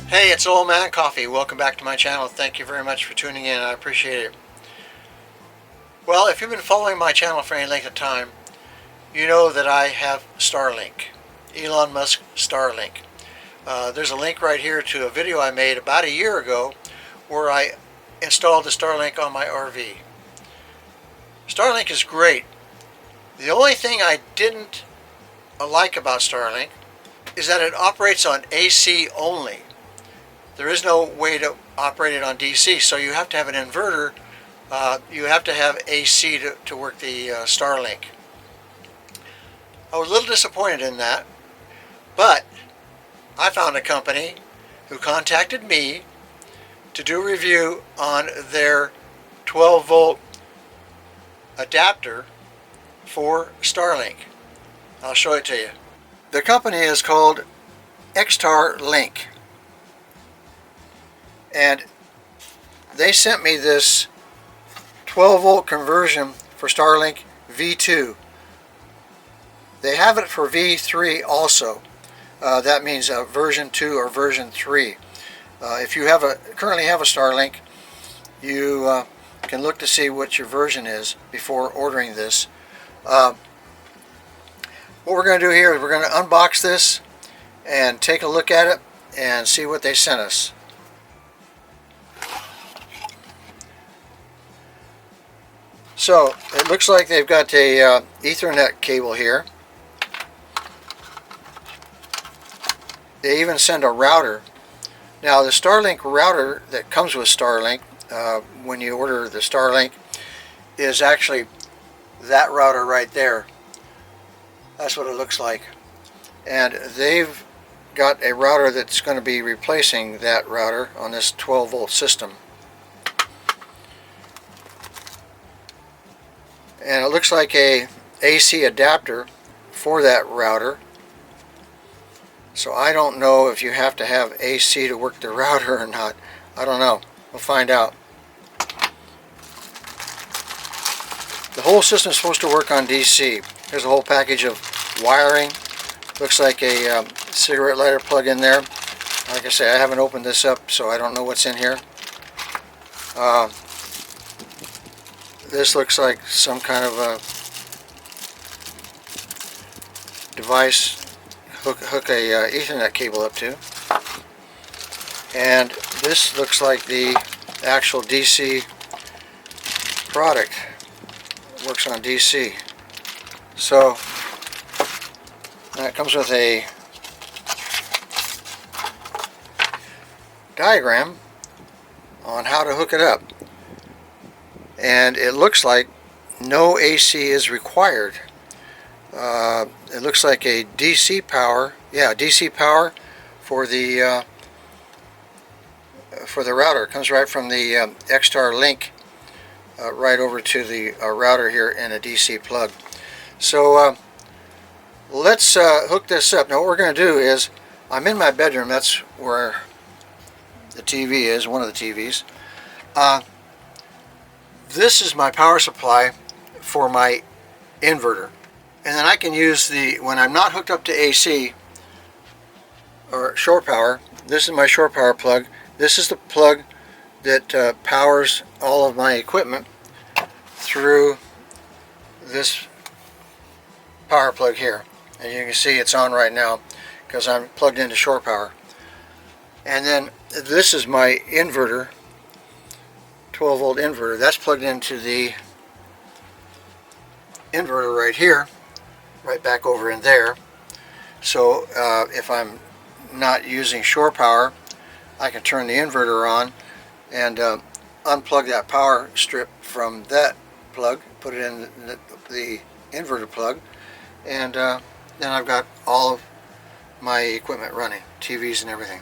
Hey, it's Old Man Coffee. Welcome back to my channel. Thank you very much for tuning in. I appreciate it. Well, if you've been following my channel for any length of time, you know that I have STARLINK. Elon Musk STARLINK. There's a link right here to a video I made about a year ago where I installed the STARLINK on my RV. STARLINK is great. The only thing I didn't like about STARLINK is that it operates on AC only. There is no way to operate it on DC, so you have to have an inverter. You have to have AC to work the STARLINK. I was a little disappointed in that, but I found a company who contacted me to do a review on their 12-volt adapter for STARLINK. I'll show it to you. The company is called xtran-link. And they sent me this 12-volt conversion for STARLINK V2. They have it for V3 also. That means version 2 or version 3. If you currently have a STARLINK, you can look to see what your version is before ordering this. What we're going to do here is we're going to unbox this and take a look at it and see what they sent us. So it looks like they've got a Ethernet cable here. They even send a router. Now the STARLINK router that comes with STARLINK, when you order the STARLINK, is actually that router right there. That's what it looks like. And they've got a router that's going to be replacing that router on this 12-volt system. And it looks like a AC adapter for that router. So I don't know if you have to have AC to work the router or not. I don't know. We'll find out. The whole system is supposed to work on DC. There's a whole package of wiring. Looks like a cigarette lighter plug in there. Like I say, I haven't opened this up, so I don't know what's in here. This looks like some kind of a device hook a Ethernet cable up to. And this looks like the actual DC product. It works on DC. So that comes with a diagram on how to hook it up. And it looks like no AC is required. It looks like a DC power, DC power for the router. It comes right from the xtran-link right over to the router here in a DC plug. So let's hook this up. Now what we're going to do is, I'm in my bedroom. That's where the TV is, one of the TVs. This is my power supply for my inverter. And then I can use when I'm not hooked up to AC or shore power, this is my shore power plug. This is the plug that powers all of my equipment through this power plug here. And you can see it's on right now because I'm plugged into shore power. And then this is my inverter. 12-volt inverter. That's plugged into the inverter right here, right back over in there. So if I'm not using shore power, I can turn the inverter on and unplug that power strip from that plug, put it in the inverter plug, and then I've got all of my equipment running, TVs and everything.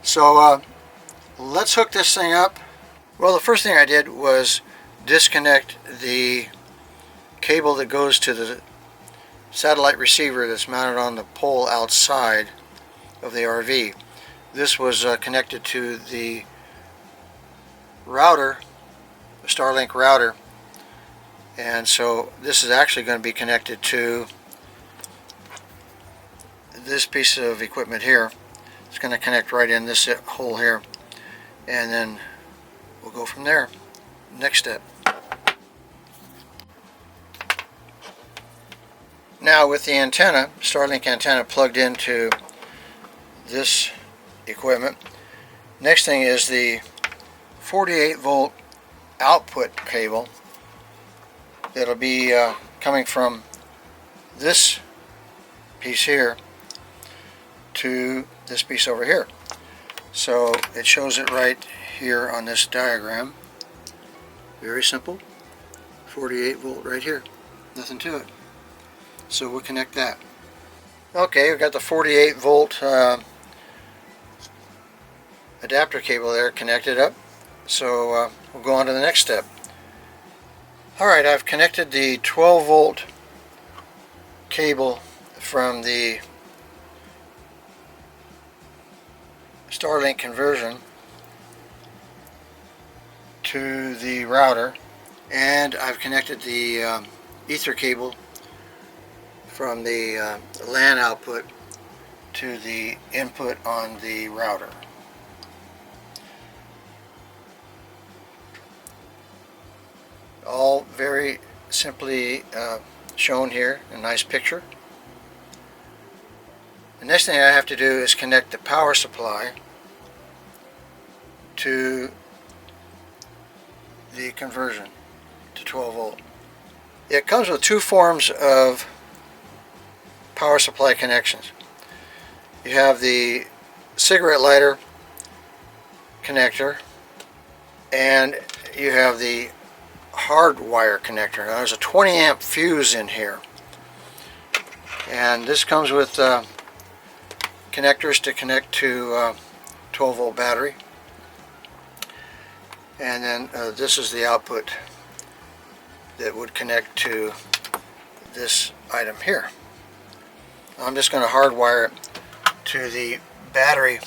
So let's hook this thing up. Well, the first thing I did was disconnect the cable that goes to the satellite receiver that's mounted on the pole outside of the RV. This was connected to the router, the STARLINK router, and so this is actually going to be connected to this piece of equipment here It's going to connect right in this hole here, and then we'll go from there. Next step. Now with the antenna, STARLINK antenna plugged into this equipment, next thing is the 48 volt output cable that'll be coming from this piece here to this piece over here. So it shows it right here on this diagram. Very simple. 48 volt right here. Nothing to it. So we'll connect that. Okay, we've got the 48 volt adapter cable there connected up. So we'll go on to the next step. Alright, I've connected the 12 volt cable from the STARLINK conversion to the router, and I've connected the ether cable from the LAN output to the input on the router. All very simply shown here, a nice picture. The next thing I have to do is connect the power supply to the conversion to 12 volt. It comes with two forms of power supply connections. You have the cigarette lighter connector, and you have the hard wire connector. Now there's a 20 amp fuse in here, and this comes with connectors to connect to 12 volt battery, and then this is the output that would connect to this item here. I'm just going to hardwire it to the battery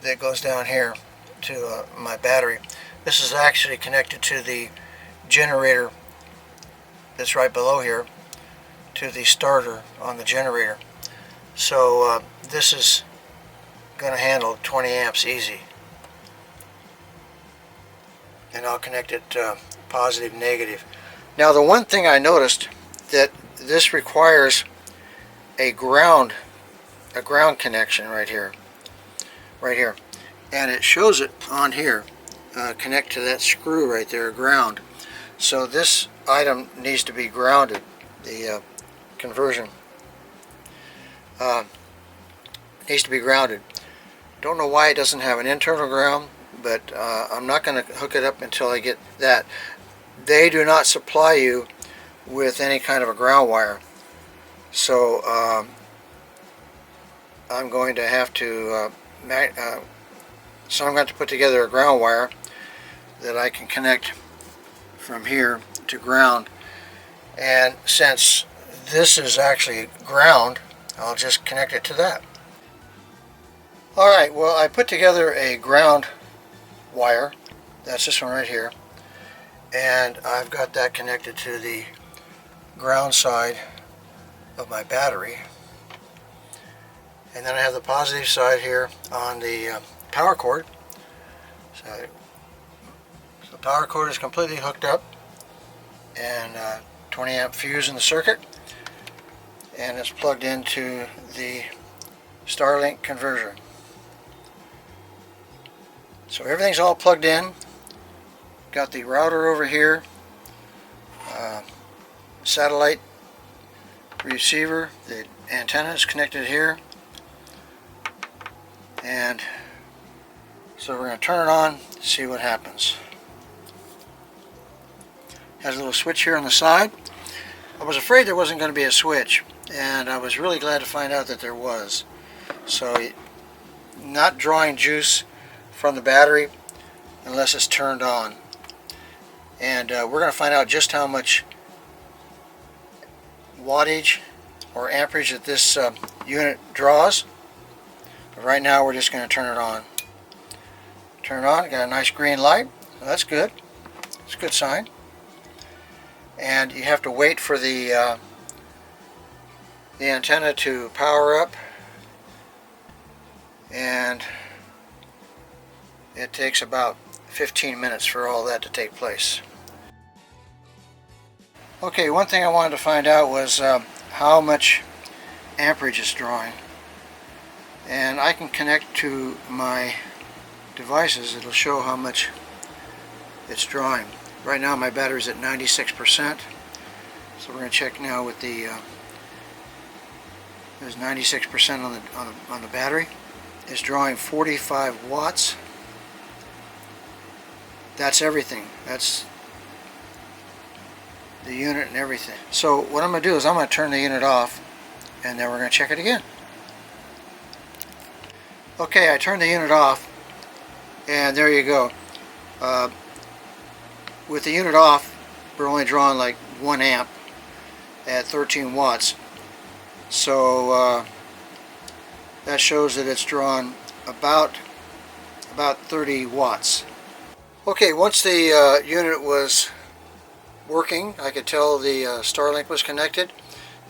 that goes down here to my battery. This is actually connected to the generator that's right below here, to the starter on the generator. So this is going to handle 20 amps easy. And I'll connect it positive, negative. Now the one thing I noticed, that this requires a ground connection right here, and it shows it on here. Connect to that screw right there, ground. So this item needs to be grounded. The conversion needs to be grounded. Don't know why it doesn't have an internal ground, but I'm not going to hook it up until I get that. They do not supply you with any kind of a ground wire, so I'm going to have to put together a ground wire that I can connect from here to ground. And since this is actually ground, I'll just connect it to that. Alright, well, I put together a ground wire. That's this one right here, and I've got that connected to the ground side of my battery, and then I have the positive side here on the power cord. So the power cord is completely hooked up, and 20 amp fuse in the circuit, and it's plugged into the STARLINK conversion. So everything's all plugged in. Got the router over here, satellite receiver, the antenna is connected here, and so we're going to turn it on, see what happens. Has a little switch here on the side. I was afraid there wasn't going to be a switch, and I was really glad to find out that there was. So not drawing juice from the battery unless it's turned on. And we're going to find out just how much wattage or amperage that this unit draws. But right now we're just going to turn it on. Turn it on, got a nice green light. So that's good. It's a good sign. And you have to wait for the antenna to power up and it takes about 15 minutes for all that to take place. Okay, one thing I wanted to find out was how much amperage it's drawing, and I can connect to my devices. It'll show how much it's drawing. Right now my battery's at 96%, so we're going to check now with the there's 96% on the battery. It's drawing 45 watts. That's everything. That's the unit and everything. So what I'm going to do is I'm going to turn the unit off, and then we're going to check it again. Okay, I turned the unit off, and there you go. With the unit off, we're only drawing like 1 amp at 13 watts. So that shows that it's drawn about 30 watts. Okay, once the unit was working, I could tell the STARLINK was connected.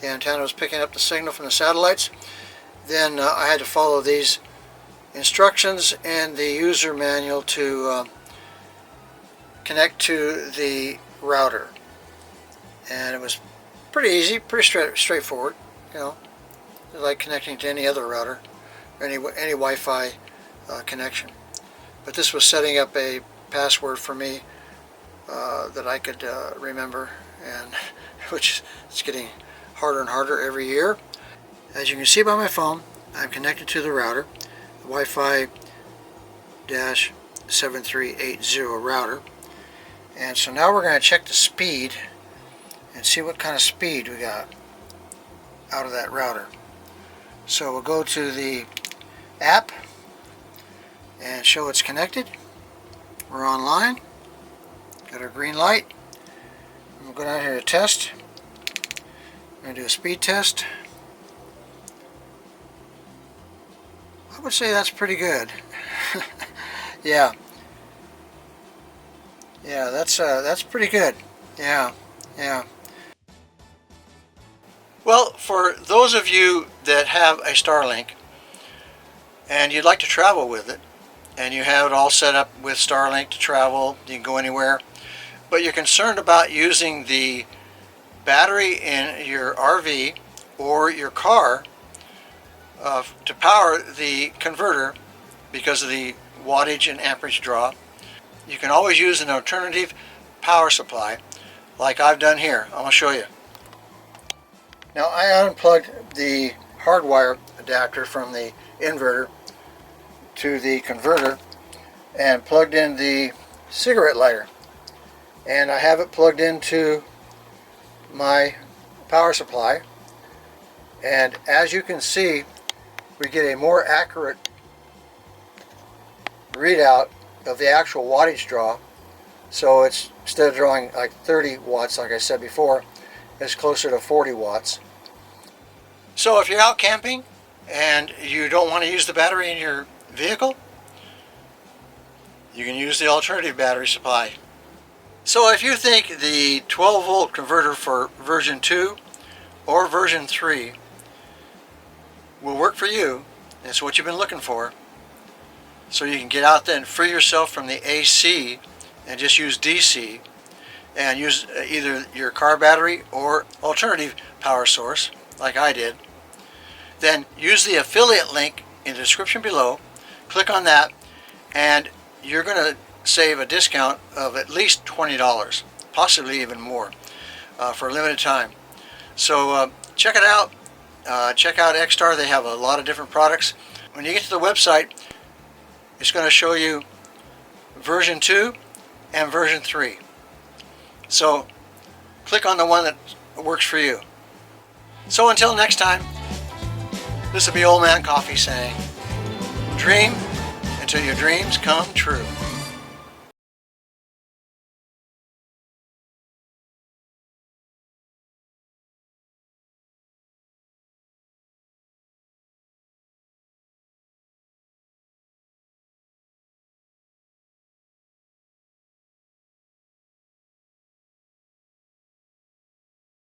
The antenna was picking up the signal from the satellites. Then I had to follow these instructions and the user manual to connect to the router. And it was pretty easy, pretty straightforward, you know, like connecting to any other router, any Wi-Fi connection. But this was setting up a password for me that I could remember, and which is getting harder and harder every year. As you can see by my phone, I'm connected to the router, the Wi-Fi -7380 router. And so now we're going to check the speed and see what kind of speed we got out of that router. So we'll go to the app and show it's connected. We're online. Got our green light. We'll go down here to test. We're going to do a speed test. I would say that's pretty good. Yeah. Yeah, that's pretty good. Yeah. Well, for those of you that have a STARLINK and you'd like to travel with it, and you have it all set up with STARLINK to travel, you can go anywhere, but you're concerned about using the battery in your RV or your car to power the converter because of the wattage and amperage draw, you can always use an alternative power supply like I've done here. I'm going to show you. Now I unplugged the hardwire adapter from the inverter to the converter and plugged in the cigarette lighter, and I have it plugged into my power supply, and as you can see, we get a more accurate readout of the actual wattage draw. So it's, instead of drawing like 30 watts like I said before, it's closer to 40 watts. So if you're out camping and you don't want to use the battery in your vehicle, you can use the alternative battery supply. So if you think the 12 volt converter for version 2 or version 3 will work for you, it's what you've been looking for, so you can get out there and free yourself from the AC and just use DC and use either your car battery or alternative power source like I did, then use the affiliate link in the description below. Click on that and you're going to save a discount of at least $20, possibly even more, for a limited time. So check it out. Check out XStar. They have a lot of different products. When you get to the website, it's going to show you version 2 and version 3. So click on the one that works for you. So until next time, this will be Old Man Coffee saying, dream until your dreams come true.